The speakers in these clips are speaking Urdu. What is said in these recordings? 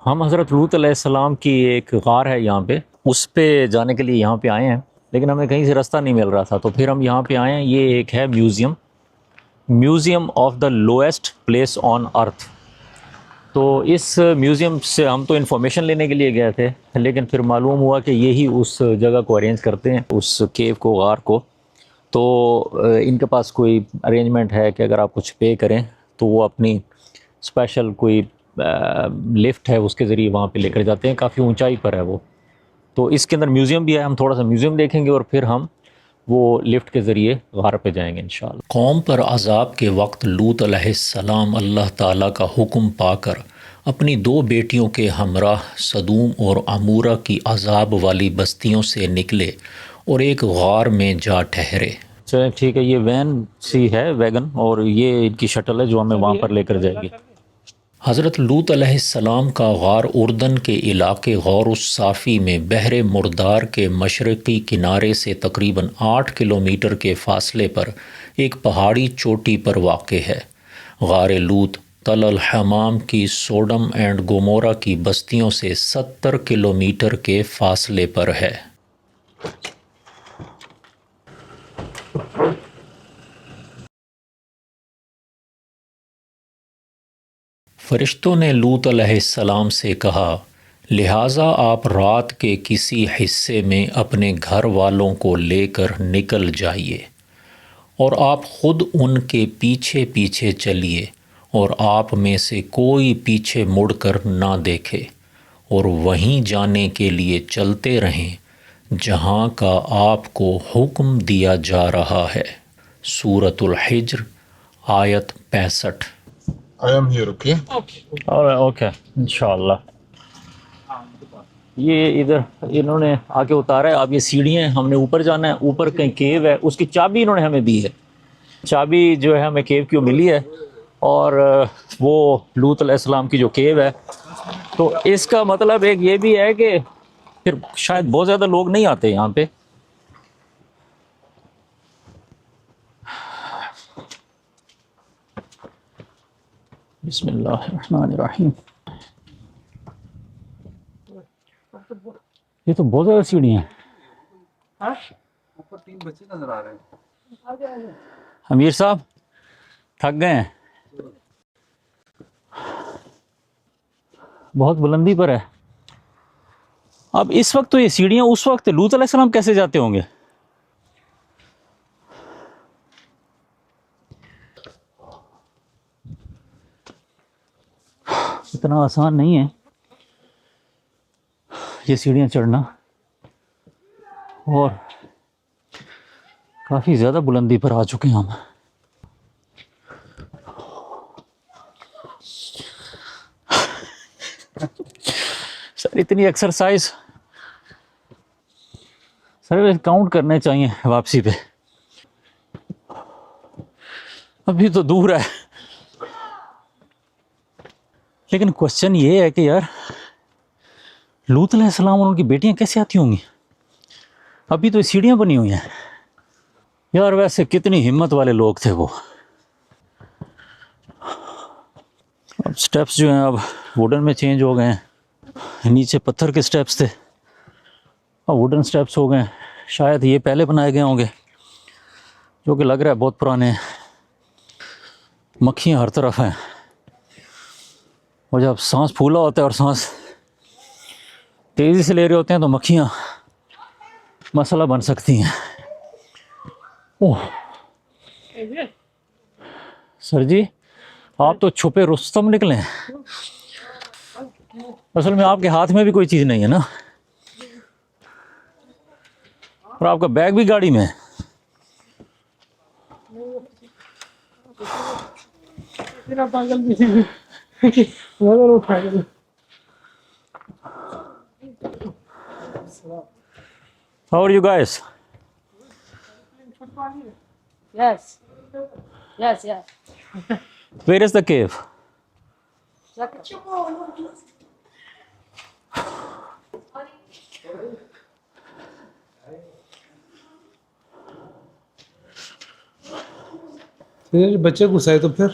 ہم حضرت لوط علیہ السلام کی ایک غار ہے یہاں پہ، اس پہ جانے کے لیے یہاں پہ آئے ہیں، لیکن ہمیں کہیں سے راستہ نہیں مل رہا تھا، تو پھر ہم یہاں پہ آئے ہیں۔ یہ ایک ہے museum of the lowest place on earth. تو اس میوزیم سے ہم تو انفارمیشن لینے کے لیے گئے تھے، لیکن پھر معلوم ہوا کہ یہی اس جگہ کو ارینج کرتے ہیں، اس کیو کو، غار کو۔ تو ان کے پاس کوئی ارینجمنٹ ہے کہ اگر آپ کچھ پے کریں تو وہ اپنی اسپیشل کوئی لفٹ ہے، اس کے ذریعے وہاں پہ لے کر جاتے ہیں، کافی اونچائی پر ہے وہ۔ تو اس کے اندر میوزیم بھی ہے، ہم تھوڑا سا میوزیم دیکھیں گے اور پھر ہم وہ لفٹ کے ذریعے غار پہ جائیں گے انشاءاللہ۔ قوم پر عذاب کے وقت لوط علیہ السلام اللہ تعالیٰ کا حکم پا کر اپنی دو بیٹیوں کے ہمراہ صدوم اور عمورہ کی عذاب والی بستیوں سے نکلے اور ایک غار میں جا ٹھہرے۔ چلیں ٹھیک ہے، یہ وین سی ہے، ویگن، اور یہ ان کی شٹل ہے جو ہمیں وہاں پر لے کر جائے گی۔ حضرت لوط علیہ السلام کا غار اردن کے علاقے غور الصافی میں بحر مردار کے مشرقی کنارے سے تقریباً 8 کلومیٹر کے فاصلے پر ایک پہاڑی چوٹی پر واقع ہے۔ غار لوط تل الحمام کی سوڈم اینڈ گومورہ کی بستیوں سے 70 کلومیٹر کے فاصلے پر ہے۔ فرشتوں نے لوط علیہ السلام سے کہا، لہٰذا آپ رات کے کسی حصے میں اپنے گھر والوں کو لے کر نکل جائیے، اور آپ خود ان کے پیچھے پیچھے چلیے، اور آپ میں سے کوئی پیچھے مڑ کر نہ دیکھے، اور وہیں جانے کے لیے چلتے رہیں جہاں کا آپ کو حکم دیا جا رہا ہے۔ سورۃ الحجر، آیت 65۔ I am here, okay? Okay انشاءاللہ۔ یہ ادھر انہوں نے آ کے اتارا ہے، اب یہ سیڑھیاں ہیں، ہم نے اوپر جانا ہے، اوپر کہیں کیو ہے، اس کی چابی انہوں نے ہمیں دی ہے۔ چابی جو ہے ہمیں کیو کی ملی ہے، اور وہ لوط علیہ السلام کی جو کیو ہے، تو اس کا مطلب ایک یہ بھی ہے کہ پھر شاید بہت زیادہ لوگ نہیں آتے یہاں پہ۔ بسم اللہ الرحمن الرحیم۔ یہ تو بہت زیادہ سیڑھیاں ہیں۔ اوپر 3 بچے نظر آ رہے ہیں۔ امیر صاحب تھک گئے ہیں، بہت بلندی پر ہے۔ اب اس وقت تو یہ سیڑھیاں، اس وقت لوط علیہ السلام کیسے جاتے ہوں گے؟ اتنا آسان نہیں ہے یہ سیڑھیاں چڑھنا، اور کافی زیادہ بلندی پر آ چکے ہیں ہم۔ سر اتنی ایکسرسائز سر کاؤنٹ کرنے چاہیے واپسی پہ، ابھی تو دور ہے۔ لیکن کوشچن یہ ہے کہ یار لوط علیہ السلام اور ان کی بیٹیاں کیسے آتی ہوں گی؟ ابھی تو سیڑھیاں بنی ہوئی ہیں یار، ویسے کتنی ہمت والے لوگ تھے وہ۔ اب سٹیپس جو ہیں اب ووڈن میں چینج ہو گئے ہیں، نیچے پتھر کے سٹیپس تھے، اب ووڈن سٹیپس ہو گئے ہیں۔ شاید یہ پہلے بنائے گئے ہوں گے، جو کہ لگ رہا ہے بہت پرانے ہیں۔ مکھیاں ہر طرف ہیں، اور جب سانس پھولا ہوتا ہے اور سانس تیزی سے لے رہے ہوتے ہیں تو مکھیاں مسئلہ بن سکتی ہیں۔ اوہ سر جی، آپ تو چھپے رستم نکلے ہیں۔ اصل میں آپ کے ہاتھ میں بھی کوئی چیز نہیں ہے نا، اور آپ کا بیگ بھی گاڑی میں ہے۔ How are you guys? Yes. Yes, yes. Where is the cave? بچے گھسائے تو پھر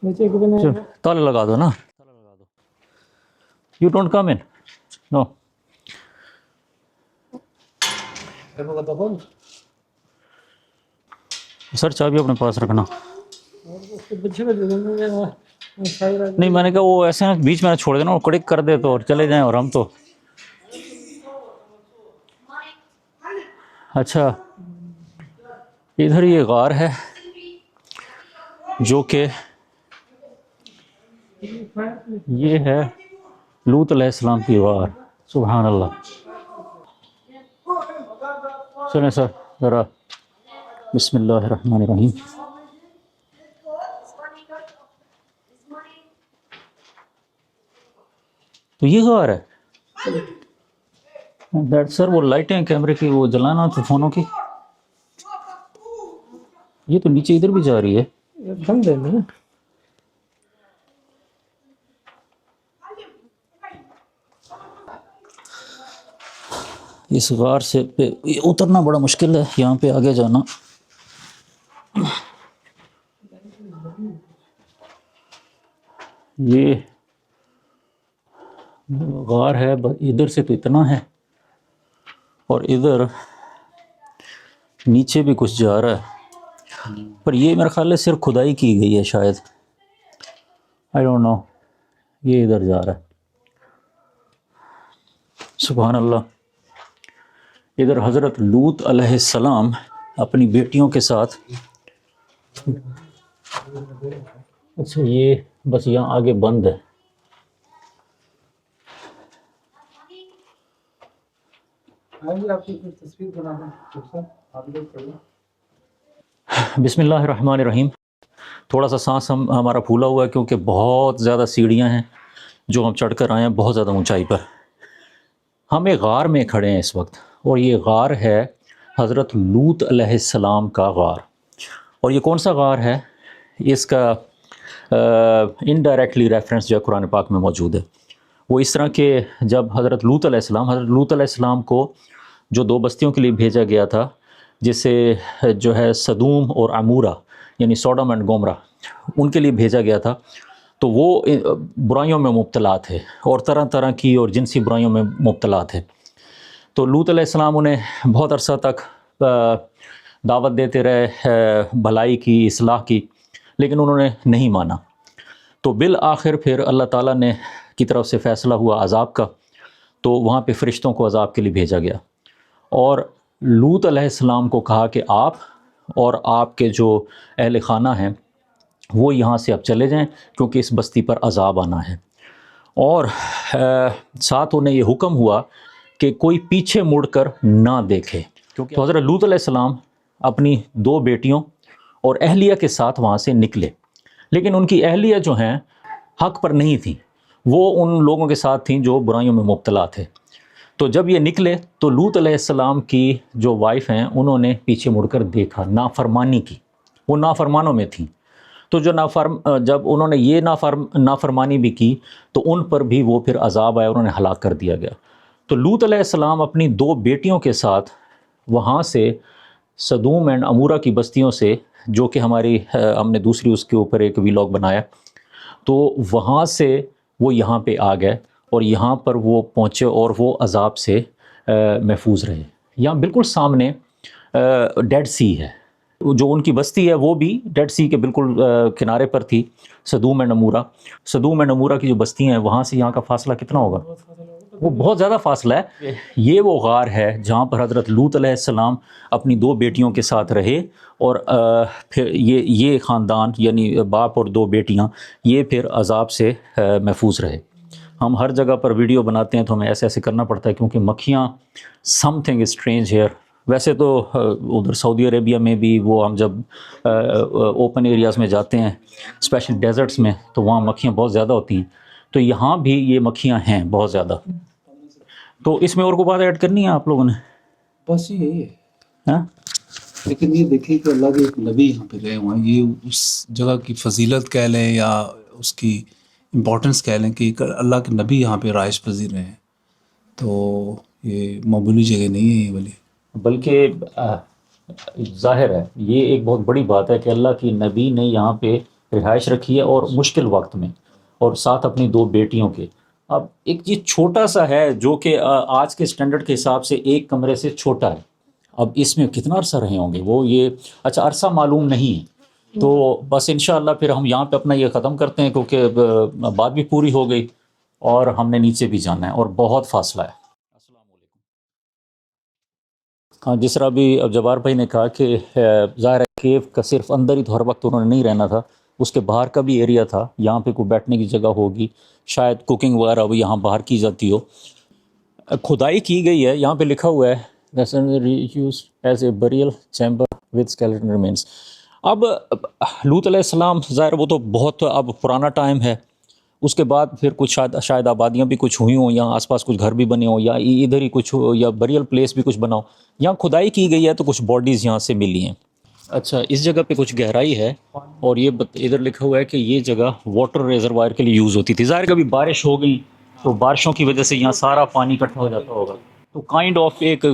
نیچے کتنے تالا لگا دو نا. You don't come in. No. سر چابی اپنے پاس رکھنا. نہیں میں نے کہا وہ ایسے نا بیچ میں چھوڑ دینا, وہ کڑک کر دے تو اور چلے جائیں, اور ہم تو اچھا. ادھر یہ غار ہے جو کہ یہ ہے لوط علیہ السلام کی غار. سبحان اللہ. سنیں سر ذرا, بسم اللہ الرحمن الرحیم. تو یہ غار ہے سر. وہ لائٹیں کیمرے کی وہ جلانا تو فونوں کی, یہ تو نیچے ادھر بھی جا رہی ہے. بندے میں اس غار سے اترنا بڑا مشکل ہے, یہاں پہ آگے جانا. یہ غار ہے, ادھر سے تو اتنا ہے, اور ادھر نیچے بھی کچھ جا رہا ہے, پر یہ میرا خیال ہے صرف کھدائی کی گئی ہے شاید. I don't know. یہ ادھر جا رہا ہے. سبحان اللہ. ادھر حضرت لوط علیہ السلام اپنی بیٹیوں کے ساتھ. اچھا یہ بس یہاں آگے بند ہے. آپ کی تصویر بنا دیں آپ لوگ کرو. بسم اللہ الرحمن الرحیم. تھوڑا سا سانس ہمارا پھولا ہوا ہے کیونکہ بہت زیادہ سیڑھیاں ہیں جو ہم چڑھ کر آئے ہیں, بہت زیادہ اونچائی پر. ہم ایک غار میں کھڑے ہیں اس وقت, اور یہ غار ہے حضرت لوط علیہ السلام کا غار. اور یہ کون سا غار ہے, اس کا انڈائریکٹلی ریفرنس جو ہے قرآن پاک میں موجود ہے. وہ اس طرح کہ جب حضرت لوط علیہ السلام کو جو دو بستیوں کے لیے بھیجا گیا تھا, جسے جو ہے صدوم اور عمورہ یعنی سوڈم اینڈ گومرہ, ان کے لیے بھیجا گیا تھا, تو وہ برائیوں میں مبتلا تھے اور طرح طرح کی اور جنسی برائیوں میں مبتلا تھے. تو لوط علیہ السلام انہیں بہت عرصہ تک دعوت دیتے رہے بھلائی کی, اصلاح کی, لیکن انہوں نے نہیں مانا. تو بالآخر پھر اللہ تعالیٰ نے کی طرف سے فیصلہ ہوا عذاب کا, تو وہاں پہ فرشتوں کو عذاب کے لیے بھیجا گیا, اور لوط علیہ السلام کو کہا کہ آپ اور آپ کے جو اہل خانہ ہیں وہ یہاں سے اب چلے جائیں کیونکہ اس بستی پر عذاب آنا ہے. اور ساتھ انہیں یہ حکم ہوا کہ کوئی پیچھے مڑ کر نہ دیکھے, کیونکہ حضرت لوط علیہ السلام اپنی دو بیٹیوں اور اہلیہ کے ساتھ وہاں سے نکلے, لیکن ان کی اہلیہ جو ہیں حق پر نہیں تھیں, وہ ان لوگوں کے ساتھ تھیں جو برائیوں میں مبتلا تھے. تو جب یہ نکلے تو لوط علیہ السلام کی جو وائف ہیں انہوں نے پیچھے مڑ کر دیکھا, نافرمانی کی, وہ نافرمانوں میں تھیں. تو جو جب انہوں نے یہ نافرمانی بھی کی تو ان پر بھی وہ پھر عذاب آیا, انہوں نے ہلاک کر دیا گیا. تو لوط علیہ السلام اپنی دو بیٹیوں کے ساتھ وہاں سے صدوم اینڈ عمورہ کی بستیوں سے, جو کہ ہم نے دوسری اس کے اوپر ایک ویلاگ بنایا, تو وہاں سے وہ یہاں پہ آ گئے اور یہاں پر وہ پہنچے اور وہ عذاب سے محفوظ رہے. یہاں بالکل سامنے ڈیڈ سی ہے, جو ان کی بستی ہے وہ بھی ڈیڈ سی کے بالکل کنارے پر تھی, صدوم اینڈ عمورہ کی جو بستیاں ہیں وہاں سے یہاں کا فاصلہ کتنا ہوگا, وہ بہت زیادہ فاصلہ ہے. یہ وہ غار ہے جہاں پر حضرت لوط علیہ السلام اپنی دو بیٹیوں کے ساتھ رہے, اور پھر یہ خاندان یعنی باپ اور دو بیٹیاں یہ پھر عذاب سے محفوظ رہے. ہم ہر جگہ پر ویڈیو بناتے ہیں تو ہمیں ایسے کرنا پڑتا ہے کیونکہ مکھیاں سم تھنگ اسٹرینج ہیئر. ویسے تو ادھر سعودی عربیہ میں بھی وہ ہم جب اوپن ایریاز میں جاتے ہیں, اسپیشل ڈیزرٹس میں, تو وہاں مکھیاں بہت زیادہ ہوتی ہیں. تو یہاں بھی یہ مکھیاں ہیں بہت زیادہ. تو اس میں اور کو بات ایڈ کرنی ہے آپ لوگوں نے؟ بس یہی ہے. ہاں لیکن یہ دیکھیں کہ اللہ کے ایک نبی یہاں پہ گئے ہوئے ہیں, یہ اس جگہ کی فضیلت کہہ لیں یا اس کی امپورٹنس کہہ لیں کہ اللہ کے نبی یہاں پہ رہائش پذیر ہیں, تو یہ معمولی جگہ نہیں ہے یہ والی. بلکہ ظاہر ہے یہ ایک بہت بڑی بات ہے کہ اللہ کی نبی نے یہاں پہ رہائش رکھی ہے اور مشکل وقت میں، اور ساتھ اپنی 2 بیٹیوں کے. اب ایک یہ چھوٹا سا ہے جو کہ آج کے سٹینڈرڈ کے حساب سے ایک کمرے سے چھوٹا ہے. اب اس میں کتنا عرصہ رہے ہوں گے وہ، یہ اچھا عرصہ معلوم نہیں ہے. تو بس انشاءاللہ پھر ہم یہاں پہ اپنا یہ ختم کرتے ہیں، کیونکہ بات بھی پوری ہو گئی اور ہم نے نیچے بھی جانا ہے اور بہت فاصلہ ہے. السلام علیکم. ہاں، جس طرح بھی اب جبار بھائی نے کہا کہ ظاہر ہے کیو کا صرف اندر ہی تو ہر وقت انہوں نے نہیں رہنا تھا، اس کے باہر کا بھی ایریا تھا، یہاں پہ کوئی بیٹھنے کی جگہ ہوگی، شاید کوکنگ وغیرہ بھی یہاں باہر کی جاتی ہو. کھدائی کی گئی ہے، یہاں پہ لکھا ہوا ہے as a burial chamber with skeleton remains. اب لوط علیہ السلام ظاہر وہ تو بہت اب پرانا ٹائم ہے، اس کے بعد پھر کچھ شاید آبادیاں بھی کچھ ہوئی ہوں، یا آس پاس کچھ گھر بھی بنے ہوں، یا ادھر ہی کچھ ہو، یا بریل پلیس بھی کچھ بنا ہو. یہاں کھدائی کی گئی ہے تو کچھ باڈیز یہاں سے ملی ہیں. اچھا، اس جگہ پہ کچھ گہرائی ہے، اور یہ ادھر لکھا ہوا ہے کہ یہ جگہ واٹر ریزروائر کے لیے یوز ہوتی تھی. ظاہر کبھی بارش ہو گئی تو بارشوں کی وجہ سے یہاں سارا پانی اکٹھا ہو جاتا ہوگا، تو کائنڈ آف ایک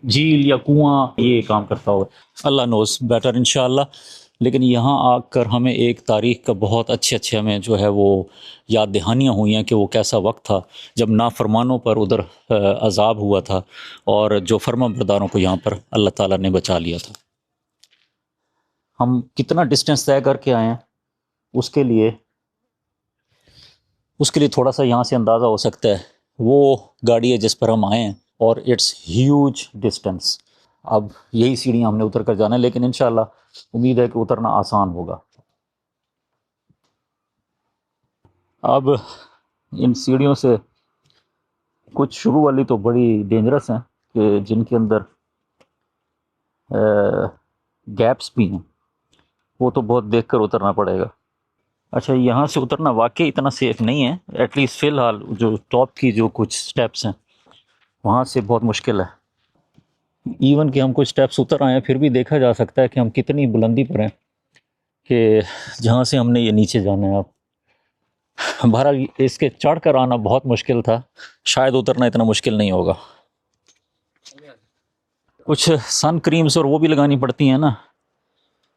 جھیل یا کنواں یہ کام کرتا ہوگا. اللہ نوز بیٹر انشاءاللہ. لیکن یہاں آ کر ہمیں ایک تاریخ کا بہت اچھے ہمیں جو ہے وہ یاد دہانیاں ہوئی ہیں کہ وہ کیسا وقت تھا جب نافرمانوں پر ادھر عذاب ہوا تھا، اور جو فرما برداروں کو یہاں پر اللہ تعالیٰ نے بچا لیا تھا. ہم کتنا ڈسٹینس طے کر کے آئے ہیں اس کے لیے تھوڑا سا یہاں سے اندازہ ہو سکتا ہے. وہ گاڑی ہے جس پر ہم آئے ہیں، اور اٹس ہیوج ڈسٹینس. اب یہی سیڑھیاں ہم نے اتر کر جانا ہے، لیکن انشاءاللہ امید ہے کہ اترنا آسان ہوگا. اب ان سیڑھیوں سے کچھ شروع والی تو بڑی ڈینجرس ہیں، کہ جن کے اندر گیپس بھی ہیں، وہ تو بہت دیکھ کر اترنا پڑے گا. اچھا، یہاں سے اترنا واقعی اتنا سیف نہیں ہے، ایٹ لیسٹ فی الحال جو ٹاپ کی جو کچھ سٹیپس ہیں وہاں سے بہت مشکل ہے. ایون کہ ہم کچھ سٹیپس اتر آئے ہیں، پھر بھی دیکھا جا سکتا ہے کہ ہم کتنی بلندی پر ہیں کہ جہاں سے ہم نے یہ نیچے جانا ہے. اب بہرحال اس کے چڑھ کر آنا بہت مشکل تھا، شاید اترنا اتنا مشکل نہیں ہوگا. کچھ سن کریمز اور وہ بھی لگانی پڑتی ہیں نا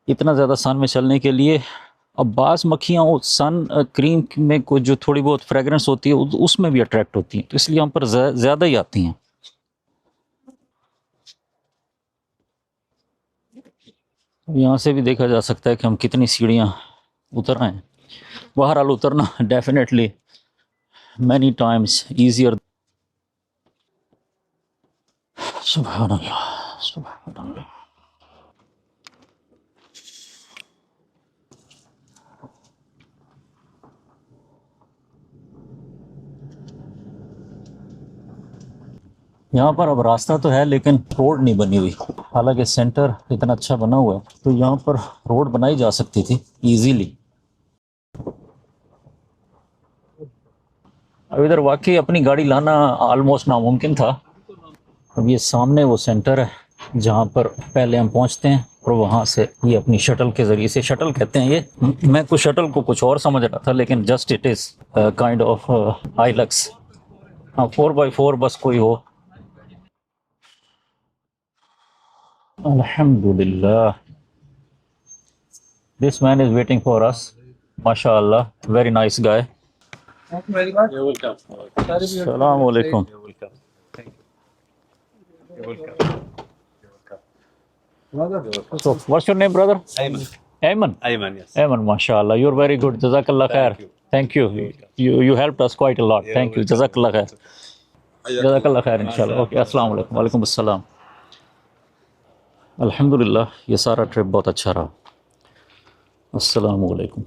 اتنا زیادہ سن میں چلنے کے لیے. اب بعض مکھیاں سن کریم میں کچھ جو تھوڑی بہت فریگرنس ہوتی ہے اس میں بھی اٹریکٹ ہوتی ہیں، تو اس لیے ہم پر زیادہ ہی آتی ہیں. یہاں سے بھی دیکھا جا سکتا ہے کہ ہم کتنی سیڑھیاں اتر آئے ہیں. بہرحال اترنا ڈیفینیٹلی مینی ٹائمز ایزیئر. سبحان اللہ، سبحان اللہ. یہاں پر اب راستہ تو ہے لیکن روڈ نہیں بنی ہوئی، حالانکہ سینٹر اتنا اچھا بنا ہوا ہے تو یہاں پر روڈ بنائی جا سکتی تھی ایزیلی. اب ادھر واقعی اپنی گاڑی لانا آلموسٹ ناممکن تھا. اب یہ سامنے وہ سینٹر ہے جہاں پر پہلے ہم پہنچتے ہیں، اور وہاں سے یہ اپنی شٹل کے ذریعے سے، شٹل کہتے ہیں یہ، میں کچھ شٹل کو کچھ اور سمجھ رہا تھا لیکن just it is kind of ilks. ہاں، 4x4 بس کوئی ہو. الحمدللہ. This man is waiting for us. ماشاء اللہ، ویری نائس گائے. السلام علیکم. So, what's your name, brother? Ayman. Ayman. Ayman, yes. Ayman, mashallah. You're very good. Jazakallah khair. Thank you. You helped us quite a lot. Thank you. Jazakallah khair. Jazakallah khair, inshallah. Okay, assalamu alaikum. Walaikum assalam. الحمدللہ یہ سارا ٹرپ بہت اچھا رہا. السلام علیکم.